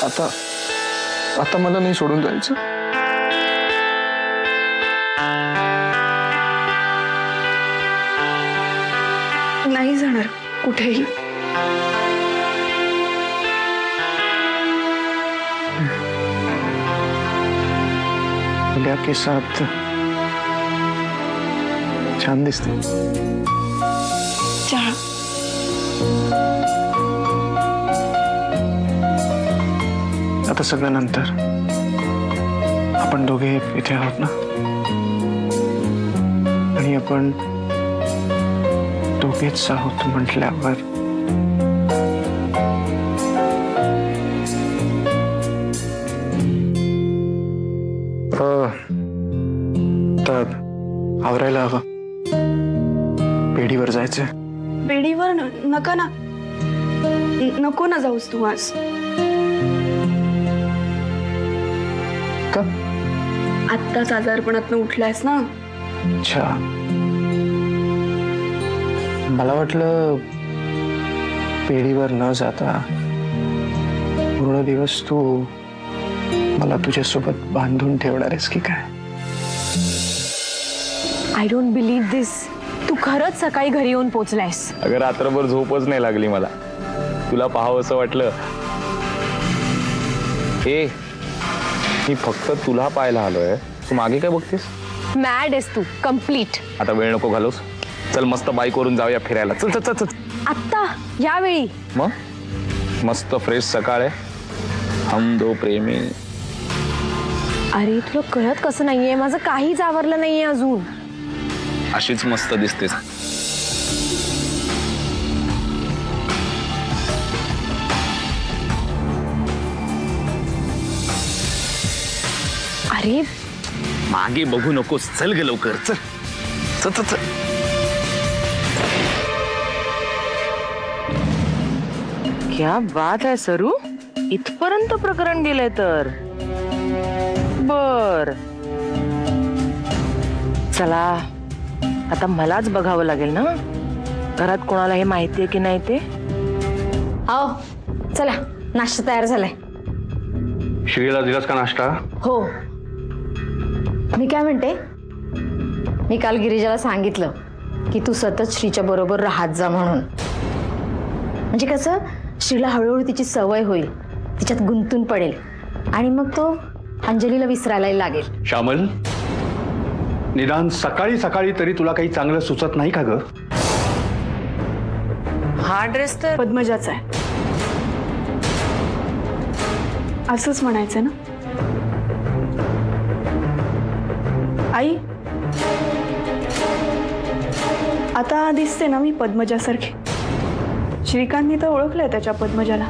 आता आता मला नाही सोडून जायचं. नाही जाणार कुठेही. मुलिया के साथ छान दिसते. चहा. आता सगळं नंतर. आपण दोघे इथे आहोत ना, आणि आपण दोघेच आहोत म्हटल्यावर तर आवरायला हवं. पेढीवर जायचंय. पेढीवर नका ना. नको ना जाऊस तू आज. का? आत्ताच आजारपणातनं उठलायस ना. अच्छा, मला वाटलं पेढीवर न जाता पूर्ण दिवस तू मला तुझ्यासोबत बांधून ठेवणार आहेस की काय? आय डोंट बिलीव्ह दिस. तू खरंच सकाळी घरी येऊन पोचलायस. अगं रात्रभर झोपच नाही लागली मला. तुला पाहावं असं वाटलं. हे मी फक्त तुला पाहायला आलोय. तू मागे काय बघतेस? मॅड आहेस तू कम्प्लीट. आता वेळ नको घालवस. चल मस्त बाईकवरून जाऊया फिरायला. चल चल चल चल. आत्ता यावेळी? मग मस्त फ्रेश सकाळ आहे. हम दो प्रेमी. अरे तुला कळत कसं नाहीये? माझं काहीच आवरलं नाहीये अजून. अशीच मस्त दिसतेस. अरे मागे बघू नकोस. चल गे लवकर. चल चल चल चल. क्या बात है सरू. इथपर्यंत प्रकरण गेलंय तर. बर चला, आता मलाच बघावं लागेल ना घरात कोणाला हे माहितीये की नाही ते. आओ चला, नाश्ता तयार झालाय. श्रीला दिलास का नाश्ता? हो. मी काय म्हणते, मी काल गिरिजाला सांगितलं की तू सतत श्रीच्या बरोबर राहत जा म्हणून. म्हणजे कसं श्रीला हळूहळू तिची सवय होईल, तिच्यात गुंतून पडेल आणि मग तो अंजलीला विसरायला लागेल. श्यामल, निदान सकाळी सकाळी तरी तुला काही चांगलं सुचत नाही का ग? हा ड्रेस तर पद्मजाचा आहे असंच म्हणायचं ना. आई, आता दिसते ना मी पद्मजासारखी. श्रीकांतनी तर ओळखलंय त्याच्या पद्मजाला.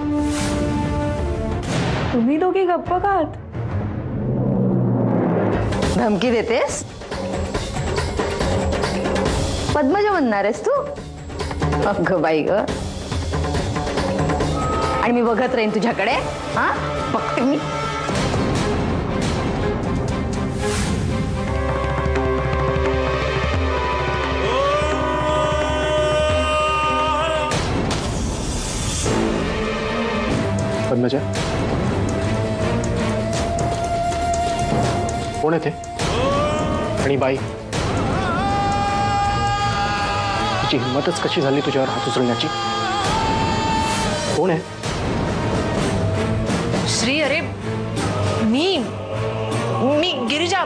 तुम्ही दोघी गप्प का आहात? धमकी देतेस? पद्मजा म्हणणार आहेस तू? अगं बाई ग. आणि मी बघत राहीन तुझ्याकडे. हा बघते मी. पद्मजा, कोण आहे ते? आणि बाई, तिची हिंमतच कशी झाली तुझ्यावर हात उचलण्याची? कोण आहे? श्री. अरे मी मी गिरिजा,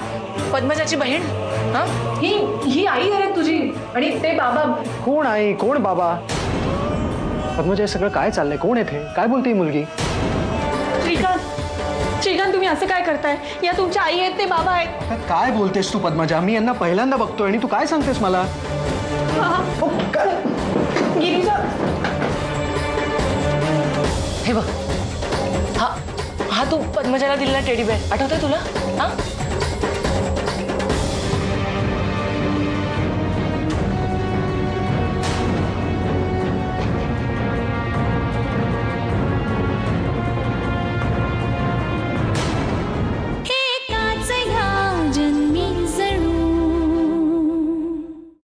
पद्मजाची बहीण. हा ही आई आहे तुझी आणि ते बाबा. कोण आई, कोण बाबा? पद्मजा, हे सगळं काय चाललंय? कोण आहे ते? काय बोलते ही मुलगी? श्रीकांत, तुम्ही असं काय करताय? या तुमच्या आई आहेत, ते बाबा आहेत. काय बोलतेस तू पद्मजा? मी यांना पहिल्यांदा बघतोय आणि तू काय सांगतेस मला? गिरिजा, हे बघ, हा तू पद्मजाला दिलेला टेडी बेअर आठवतोय तुला? हा